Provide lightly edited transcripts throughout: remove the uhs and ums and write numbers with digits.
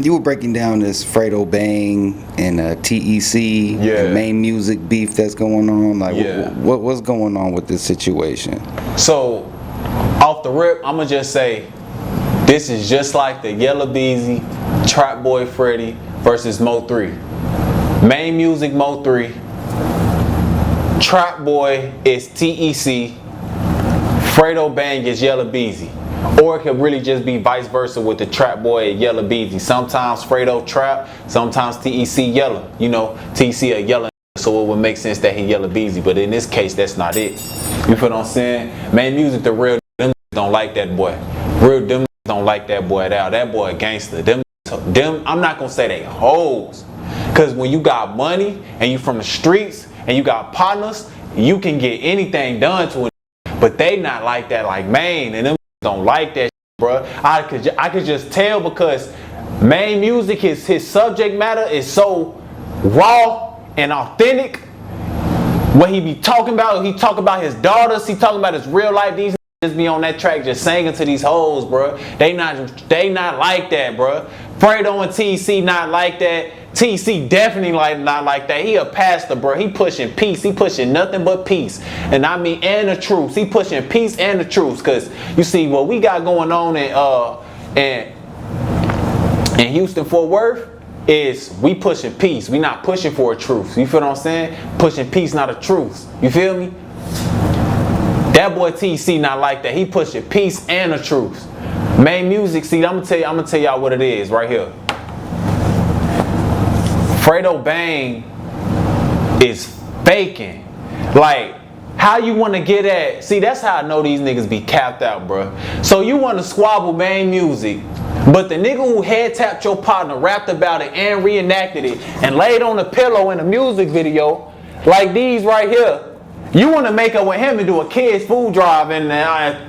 You were breaking down this Fredo Bang and TEC and Maine Musik beef that's going on. Like, what's going on with this situation? So, off the rip, I'ma just say, this is just like the Yella Beezy, Trap Boy Freddy versus Mo 3. Maine Musik Mo 3, Trap Boy is TEC, Fredo Bang is Yella Beezy. Or it could really just be vice versa with the Trap Boy and Yella Beezy. Sometimes Fredo Trap, sometimes TEC Yella. You know, TEC a Yella, so it would make sense that he Yella Beezy. But in this case, that's not it. You feel what I'm saying? Maine Musik, the real them don't like that boy. Real them don't like that boy at all. That boy a gangster. Them, I'm not gonna say they hoes. Cause when you got money and you from the streets and you got partners, you can get anything done to it. But they not like that, like Maine, and them don't like that, bro. I could just tell because Maine Musik, his subject matter is so raw and authentic. What he be talking about, he talk about his daughters, he talking about his real life. These just be on that track just singing to these hoes, bro. They not like that, bro. Fredo and TEC not like that. TEC definitely not like that. He a pastor, bro. He pushing peace. He pushing nothing but peace. And I mean, and the truth. He pushing peace and the truth. Cause you see what we got going on in Houston, Fort Worth is we pushing peace. We not pushing for a truth. You feel what I'm saying? Pushing peace, not a truth. You feel me? That boy TEC not like that. He pushing peace and the truth. Maine Musik, see, I'm gonna tell y'all what it is right here. Fredo Bang is faking. Like, how you want to get at? See, that's how I know these niggas be capped out, bro. So you want to squabble Maine Musik, but the nigga who head tapped your partner, rapped about it and reenacted it, and laid on the pillow in a music video, like these right here. You want to make up with him and do a kids food drive and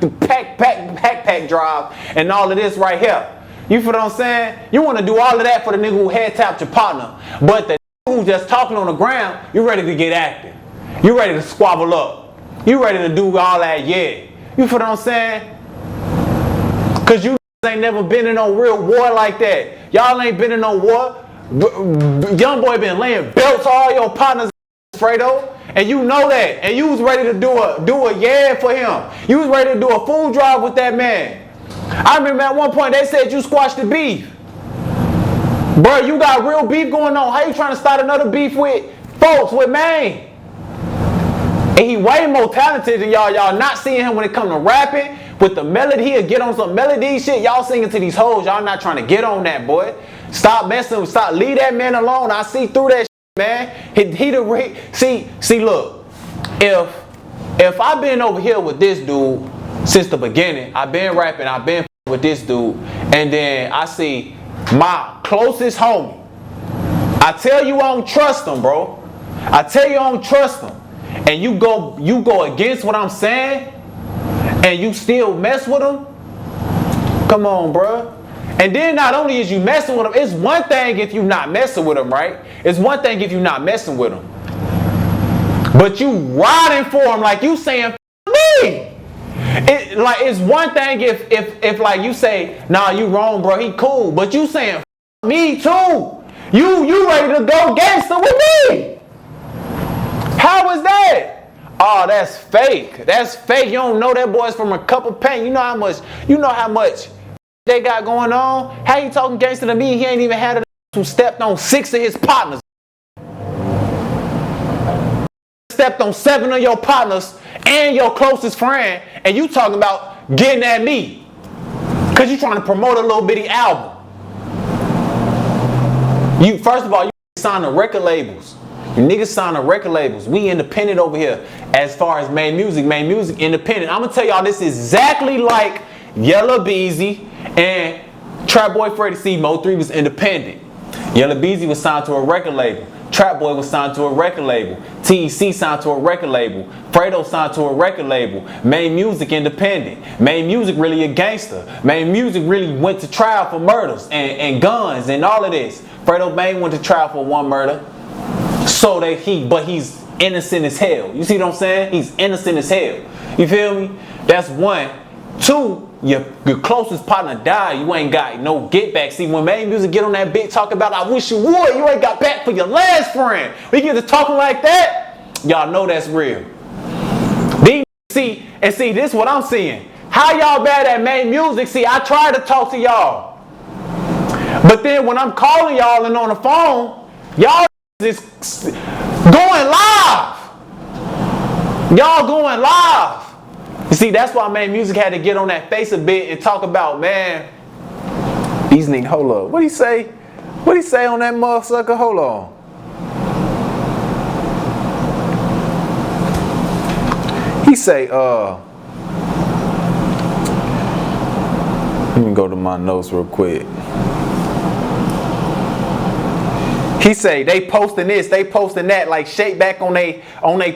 backpack drive and all of this right here. You feel what I'm saying? You want to do all of that for the nigga who head tapped your partner. But the nigga who just talking on the ground, you ready to get active. You ready to squabble up. You ready to do all that, yeah. You feel what I'm saying? Cause you ain't never been in no real war like that. Y'all ain't been in no war. Young boy been laying belts to all your partners, Fredo. And you know that. And you was ready to do a yeah for him. You was ready to do a food drive with that man. I remember at one point they said you squashed the beef. Bro, you got real beef going on. How you trying to start another beef with folks, with Maine? And he way more talented than y'all. Y'all not seeing him when it come to rapping. With the melody, he'll get on some melody shit. Y'all singing to these hoes. Y'all not trying to get on that, boy. Stop messing. Stop. Leave that man alone. I see through that shit, man. See, look. If I've been over here with this dude since the beginning, I've been rapping, I've been with this dude, and then I see my closest homie. I tell you I don't trust him, bro. I tell you I don't trust him. And you go against what I'm saying, and you still mess with him? Come on, bro. And then not only is you messing with him, it's one thing if you not messing with him, right? It's one thing if you not messing with him. But you riding for him like you saying, me. It's one thing if like you say, nah, you wrong, bro, he cool. But you saying, me too. You ready to go gangster with me. How is that? Oh, that's fake. That's fake. You don't know that boy's from a cup of paint. You know how much they got going on? How you talking gangster to me? He ain't even had a who stepped on 6 of his partners. Stepped on 7 of your partners and your closest friend, and you talking about getting at me. Cause you trying to promote a little bitty album. First of all, you sign the record labels. You niggas sign the record labels. We independent over here as far as Maine Musik. Maine Musik independent. I'm gonna tell y'all this is exactly like Yella Beezy and Trap Boy Freddy. See, Mo 3 was independent. Yella Beezy was signed to a record label. Trap Boy was signed to a record label. TEC signed to a record label. Fredo signed to a record label. Maine Musik independent. Maine Musik really a gangster. Maine Musik really went to trial for murders and guns and all of this. Fredo Bang went to trial for 1 murder. So but he's innocent as hell. You see what I'm saying? He's innocent as hell. You feel me? That's 1. 2, your closest partner die, you ain't got no get back. See, when Maine Music get on that beat talking about I wish you would, you ain't got back for your last friend. We get to talking like that, y'all know that's real. See, this is what I'm seeing. How y'all bad at Maine Music? See, I try to talk to y'all. But then when I'm calling y'all and on the phone, y'all is going live. Y'all going live. You see, that's why Maine Music had to get on that face a bit and talk about, man, these niggas, hold up. What'd he say? What'd he say on that motherfucker? Hold on. He say, let me go to my notes real quick. He say they posting this, they posting that, like shake back on they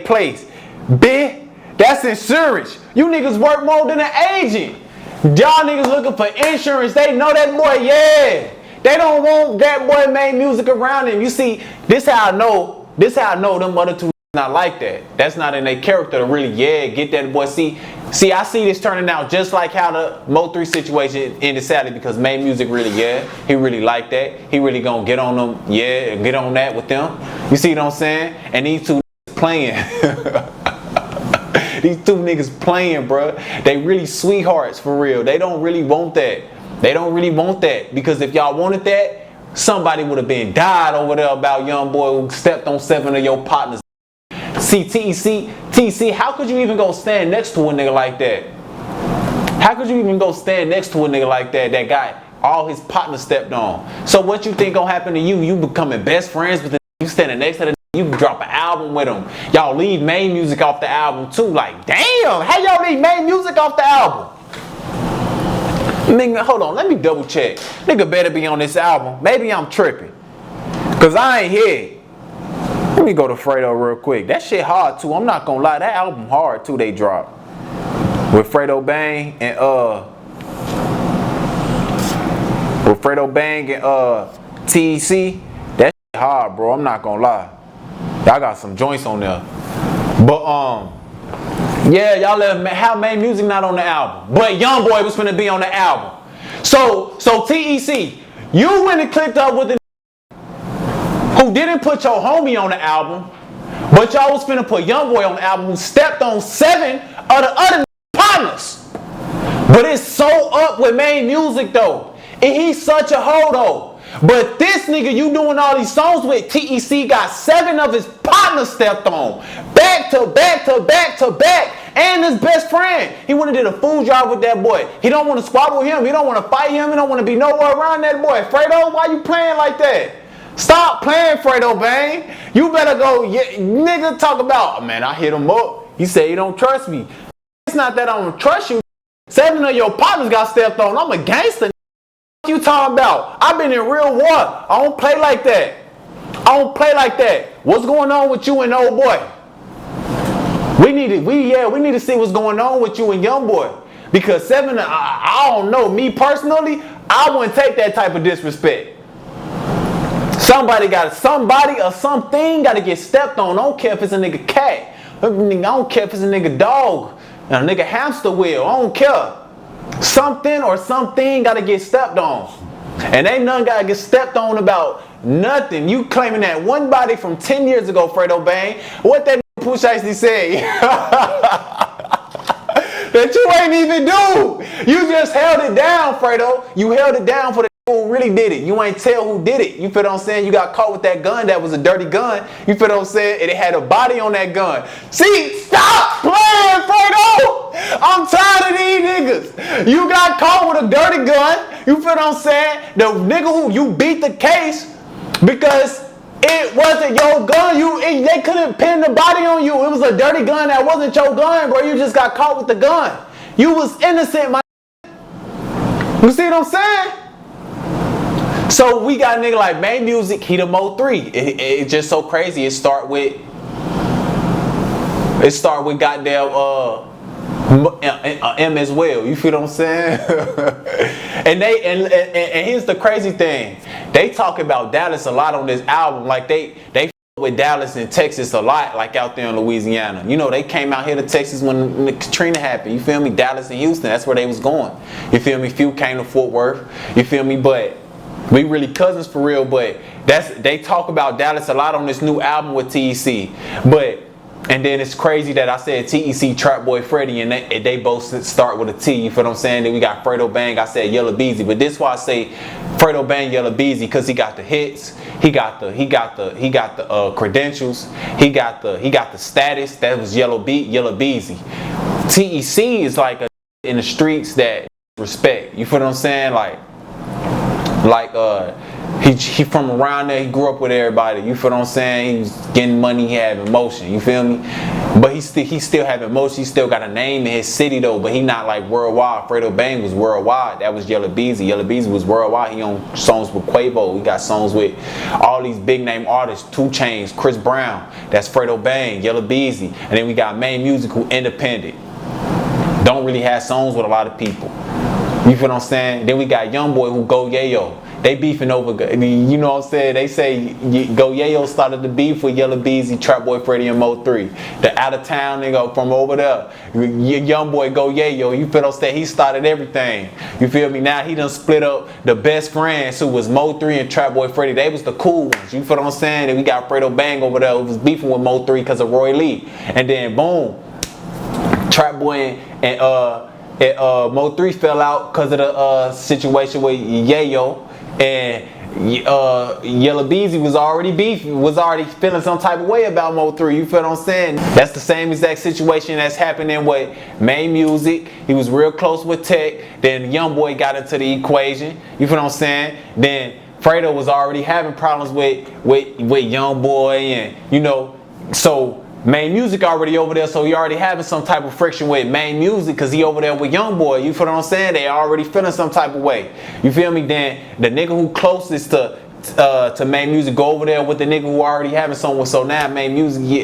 place. Bitch, that's insurance. You niggas work more than an agent. Y'all niggas looking for insurance. They know that boy, yeah. They don't want that boy Maine Music around him. You see, this how I know them other two not like that. That's not in their character to really, yeah, get that boy. See, I see this turning out just like how the Mo3 situation ended sadly because Maine Music really, yeah, he really like that. He really gonna get on them, yeah, get on that with them. You see what I'm saying? And these two playing. These two niggas playing, bro. They really sweethearts for real. They don't really want that. They don't really want that because if y'all wanted that, somebody would have been died over there about young boy who stepped on 7 of your partners. See, TEC, how could you even go stand next to a nigga like that? How could you even go stand next to a nigga like that that got all his partners stepped on? So what you think gonna happen to you? You becoming best friends with the you standing next to the you drop an album with him. Y'all leave Maine Music off the album too. Like, damn, how y'all leave Maine Music off the album? Nigga, hold on, let me double check. Nigga better be on this album. Maybe I'm tripping. Cause I ain't here. Let me go to Fredo real quick. That shit hard too. I'm not gonna lie. That album hard too. They dropped with Fredo Bang and TEC. That shit hard, bro. I'm not gonna lie. Y'all got some joints on there. But yeah, y'all have Maine Music not on the album. But Youngboy was finna be on the album. So TEC, you went and clicked up with the who didn't put your homie on the album, but y'all was finna put Youngboy on the album who stepped on 7 of the other partners. But it's so up with Maine Music though. And he's such a hoe though. But this nigga you doing all these songs with, TEC got 7 of his partners stepped on. Back to back to back to back. And his best friend. He would've did a food job with that boy. He don't want to squabble with him. He don't want to fight him. He don't want to be nowhere around that boy. Fredo, why you playing like that? Stop playing, Fredo Bang. You better go, yeah, nigga talk about, oh, man, I hit him up. He said he don't trust me. It's not that I don't trust you. 7 of your partners got stepped on. I'm a gangster. What you talking about? I've been in real war. I don't play like that. I don't play like that. What's going on with you and old boy? We need to see what's going on with you and young boy. Because 7, I don't know. Me personally, I wouldn't take that type of disrespect. Somebody or something got to get stepped on. I don't care if it's a nigga cat. I don't care if it's a nigga dog. A nigga hamster wheel. I don't care. Something or something got to get stepped on. And ain't nothing got to get stepped on about nothing. You claiming that one body from 10 years ago, Fredo Bang. What that Push Icy say? That you ain't even do. You just held it down, Fredo. You held it down for the who really did it. You ain't tell who did it. You feel what I'm saying? You got caught with that gun that was a dirty gun. You feel what I'm saying? And it had a body on that gun. See, stop playing, Fredo. I'm tired of these niggas. You got caught with a dirty gun. You feel what I'm saying? The nigga who you beat the case because it wasn't your gun. They couldn't pin the body on you. It was a dirty gun that wasn't your gun, bro. You just got caught with the gun. You was innocent, my. You see what I'm saying? So we got a nigga like Maine Music, he the Mo3. It's just so crazy. It start with goddamn M as well. You feel what I'm saying? and here's the crazy thing. They talk about Dallas a lot on this album. Like they with Dallas and Texas a lot, like out there in Louisiana. You know, they came out here to Texas when the Katrina happened. You feel me? Dallas and Houston, that's where they was going. You feel me? Few came to Fort Worth. You feel me? But we really cousins for real. But they talk about Dallas a lot on this new album with TEC. And then it's crazy that I said TEC, Trap Boy, Freddie, and they both start with a T. You feel what I'm saying? Then we got Fredo Bang. I said Yella Beezy, but this why I say Fredo Bang, Yella Beezy, because he got the hits, he got the credentials, he got the status. That was Yella Beezy. TEC is like in the streets that respect. You feel what I'm saying? He from around there, he grew up with everybody. You feel what I'm saying? He was getting money, he had emotion. You feel me? But he still have emotion. He still got a name in his city though. But he not like worldwide. Fredo Bang was worldwide. That was Yella Beezy. Yella Beezy was worldwide. He on songs with Quavo. He got songs with all these big name artists. 2 Chainz, Chris Brown. That's Fredo Bang, Yella Beezy. And then we got Maine Musik, who independent. Don't really have songs with a lot of people. You feel what I'm saying? Then we got Youngboy, who go yayo. They beefing over, you know what I'm saying? They say Go Yayo started the beef with Yella Beezy, Trap Boy Freddie, and Mo 3. The out of town nigga from over there, Young Boy Go Yayo, you feel what I'm saying? He started everything. You feel me? Now he done split up the best friends who was Mo 3 and Trap Boy Freddie. They was the cool ones. You feel what I'm saying? And we got Fredo Bang over there who was beefing with Mo 3 because of Roy Lee. And then boom, Trap Boy and Mo 3 fell out because of the situation with Yayo. And Yella Beezy was already feeling some type of way about Mo 3. You feel what I'm saying? That's the same exact situation that's happening with Maine Musik. He was real close with TEC. Then Youngboy got into the equation. You feel what I'm saying? Then Fredo was already having problems with Youngboy, and you know, so Maine Musik already over there, so he already having some type of friction with Maine Musik because he over there with Youngboy. You feel what I'm saying? They already feeling some type of way. You feel me? Then the nigga who closest to Maine Musik go over there with the nigga who already having someone. So now Maine Musik, he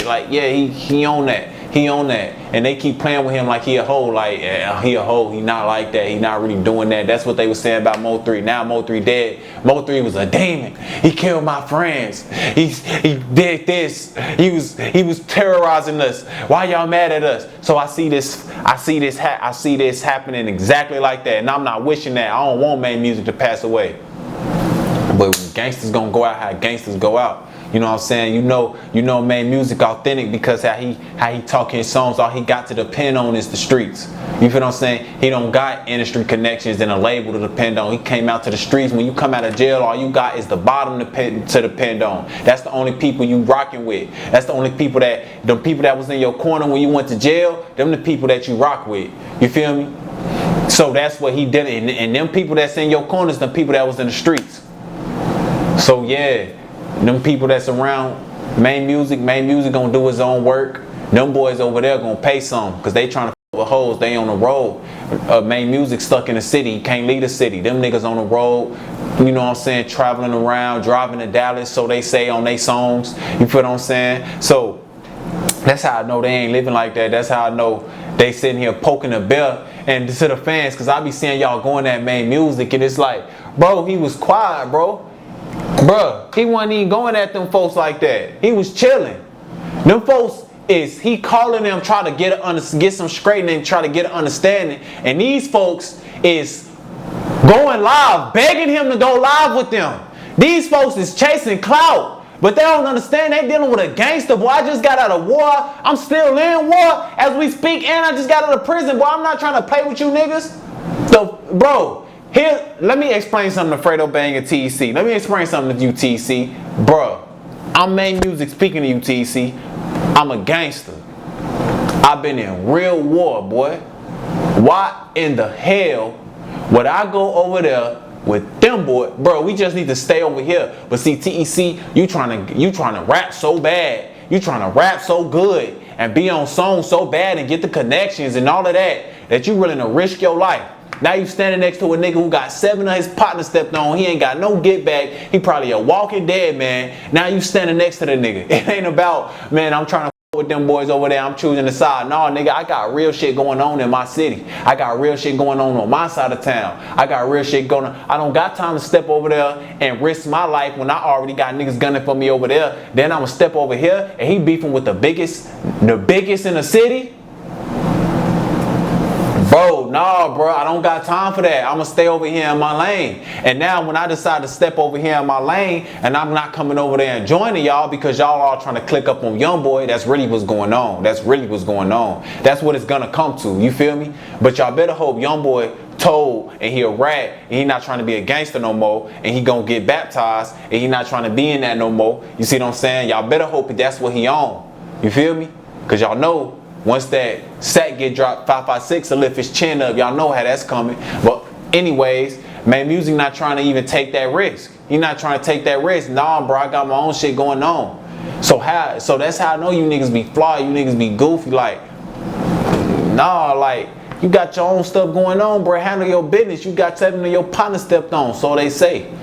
on that. He on that. And they keep playing with him like he a hoe. Like, yeah, he a hoe. He not like that. He not really doing that. That's what they was saying about Mo 3. Now Mo 3 dead. Mo 3 was a demon. He killed my friends. He did this. He was terrorizing us. Why y'all mad at us? So I see this happening exactly like that. And I'm not wishing that. I don't want Maine Musik to pass away. But gangsters gonna go out how gangsters go out. You know what I'm saying? You know Maine Musik authentic because how he talk his songs, all he got to depend on is the streets. You feel what I'm saying? He don't got industry connections and a label to depend on. He came out to the streets. When you come out of jail, all you got is the bottom to depend on. That's the only people you rocking with. That's the only people that was in your corner when you went to jail, them the people that you rock with. You feel me? So that's what he did. And them people that's in your corners, the people that was in the streets. So yeah, them people that's around Maine Musik gonna do his own work. Them boys over there gonna pay some because they trying to with hoes. They on the road. Maine Musik stuck in the city. He can't leave the city. Them niggas on the road, you know what I'm saying, traveling around, driving to Dallas, so they say on they songs. You feel what I'm saying? So that's how I know they ain't living like that. That's how I know they sitting here poking the bear. And to the fans, because I be seeing y'all going at Maine Musik, and it's like, bro, he was quiet, bro. Bruh, he wasn't even going at them folks like that. He was chilling. Them folks he calling them, trying to get some straightening, try to get an understanding. And these folks is going live, begging him to go live with them. These folks is chasing clout, but they don't understand they dealing with a gangster, boy. I just got out of war. I'm still in war as we speak, and I just got out of prison, boy. I'm not trying to play with you niggas. So, bro, here, let me explain something to Fredo Bang and TEC. Let me explain something to you, TEC. Bruh, I'm Maine Musik speaking to you, TEC. I'm a gangster. I've been in real war, boy. Why in the hell would I go over there with them, boy? Bro, we just need to stay over here. But see, TEC, you trying to rap so bad. You trying to rap so good and be on songs so bad and get the connections and all of that you willing to risk your life. Now you standing next to a nigga who got 7 of his partners stepped on. He ain't got no get back. He probably a walking dead man. Now you standing next to the nigga. It ain't about, man, I'm trying to with them boys over there, I'm choosing the side. No, nigga, I got real shit going on in my city. I got real shit going on my side of town. I got real shit going on. I don't got time to step over there and risk my life when I already got niggas gunning for me over there. Then I'm gonna step over here and he beefing with the biggest in the city. Bro, nah, bro, I don't got time for that. I'm gonna stay over here in my lane. And now when I decide to step over here in my lane and I'm not coming over there and joining y'all because y'all all trying to click up on YoungBoy, that's really what's going on. That's really what's going on. That's what it's gonna come to, you feel me? But y'all better hope YoungBoy told and he a rat and he not trying to be a gangster no more and he gonna get baptized and he not trying to be in that no more. You see what I'm saying? Y'all better hope that's what he on. You feel me? Cause y'all know once that sack get dropped, 556 will lift his chin up. Y'all know how that's coming. But anyways, man, Musik not trying to even take that risk. He not trying to take that risk. Nah, bro, I got my own shit going on. So that's how I know you niggas be flawed, you niggas be goofy. Like, nah, like, you got your own stuff going on, bro. Handle your business. You got 7 of your partners stepped on, so they say.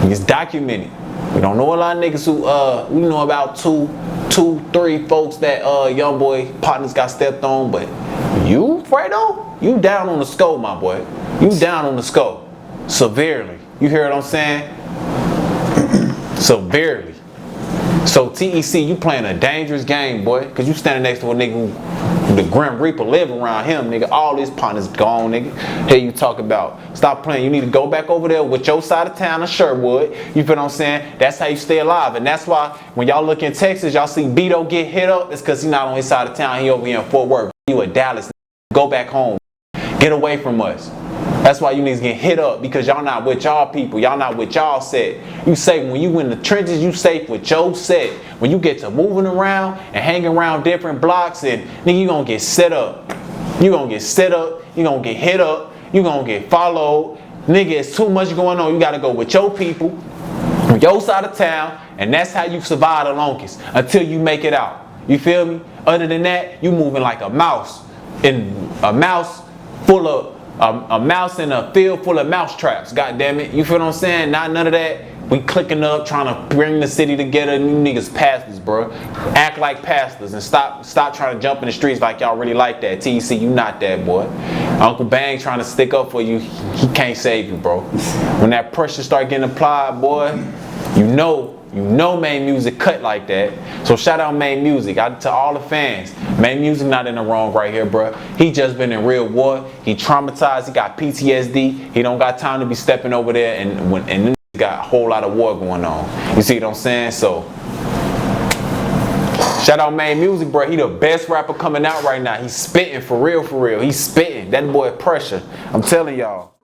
It's documented. We don't know a lot of niggas who, we know about two, 3 folks that YoungBoy partners got stepped on, but you, Fredo, you down on the scope, my boy. You down on the scope. Severely. You hear what I'm saying? Severely. So TEC, you playing a dangerous game, boy, because you standing next to a nigga who the Grim Reaper live around him, nigga. All his partners gone, nigga. Here you talk about. Stop playing. You need to go back over there with your side of town of Sherwood. You feel what I'm saying? That's how you stay alive. And that's why when y'all look in Texas, y'all see Beto get hit up. It's because he's not on his side of town. He over here in Fort Worth. You at Dallas. Go back home. Get away from us. That's why you niggas get hit up, because y'all not with y'all people. Y'all not with y'all set. You say when you in the trenches, you safe with your set. When you get to moving around and hanging around different blocks, and nigga, you gonna get set up. You gonna get set up. You gonna get hit up. You gonna get followed. Nigga, it's too much going on. You gotta go with your people, on your side of town, and that's how you survive the longest until you make it out. You feel me? Other than that, you moving like a mouse in a mouse full of a mouse in a field full of mouse traps. God damn it. You feel what I'm saying? Not none of that. We clicking up, trying to bring the city together. You niggas pastors, bro. Act like pastors and stop trying to jump in the streets like y'all really like that. TEC, you not that, boy. Uncle Bang trying to stick up for you. He can't save you, bro. When that pressure start getting applied, boy, you know Maine Musik cut like that. So shout out Maine Musik. To all the fans, Maine Musik not in the wrong right here, bro. He just been in real war. He traumatized. He got PTSD. He don't got time to be stepping over there and got a whole lot of war going on. You see what I'm saying? So shout out Maine Musik, bro. He the best rapper coming out right now. He's spitting for real, for real. He's spitting. That boy pressure. I'm telling y'all.